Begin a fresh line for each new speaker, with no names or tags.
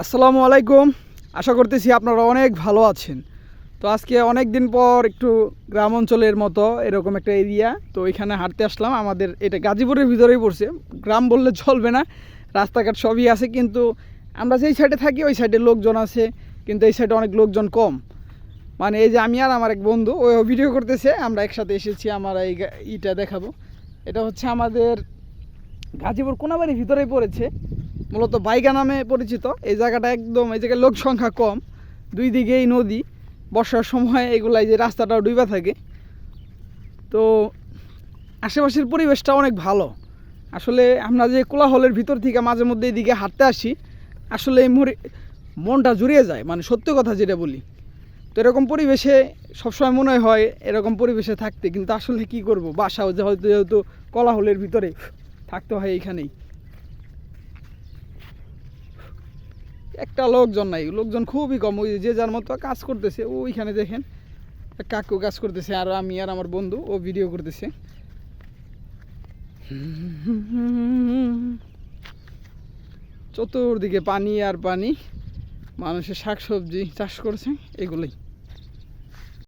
আসসালামু আলাইকুম। আশা করতেছি আপনারা অনেক ভালো আছেন। তো আজকে অনেক দিন পর একটু গ্রাম অঞ্চলের মতো এরকম একটা এরিয়া, তো এখানে হাঁটতে আসলাম। আমাদের এটা গাজীপুরের ভিতরেই পড়ছে, গ্রাম বললে চলবে না, রাস্তাঘাট সবই আছে, কিন্তু আমরা যেই সাইডে থাকি ওই সাইডে লোকজন আছে, কিন্তু এই সাইডে অনেক লোকজন কম। মানে এই যে আমি আর আমার এক বন্ধু ও ভিডিও করতেছে, আমরা একসাথে এসেছি। আমার এই ইটা দেখাবো। এটা হচ্ছে আমাদের গাজীপুর কোনাবাড়ির ভিতরেই পড়েছে, মূলত বাইগা নামে পরিচিত। এই জায়গাটা একদম, এই জায়গায় লোক সংখ্যা কম, দুই দিকেই নদী। বর্ষার সময় এগুলাই যে রাস্তাটাও ডুবা থাকে। তো আশেপাশের পরিবেশটা অনেক ভালো। আসলে আমরা যে কোলাহলের ভিতর থেকে মাঝে মধ্যে এদিকে হাঁটতে আসি, আসলে এই মনটা জুড়িয়ে যায়, মানে সত্যি কথা যেটা বলি। তো এরকম পরিবেশে সবসময় মনে হয় এরকম পরিবেশে থাকতে, কিন্তু আসলে কি করব, বাসাও যে হয়তো যেহেতু কোলাহলের ভিতরে থাকতে হয় এইখানেই। একটা লোকজন নাই, লোকজন খুবই কম। ওই যে যার মতো কাজ করতেছে, ওইখানে দেখেন কাকু কাজ করতেছে, আর আমি আর আমার বন্ধু ও ভিডিও করতেছে। চতুর্দিকে পানি আর পানি, মানুষের শাকসবজি চাষ করছে, এগুলোই।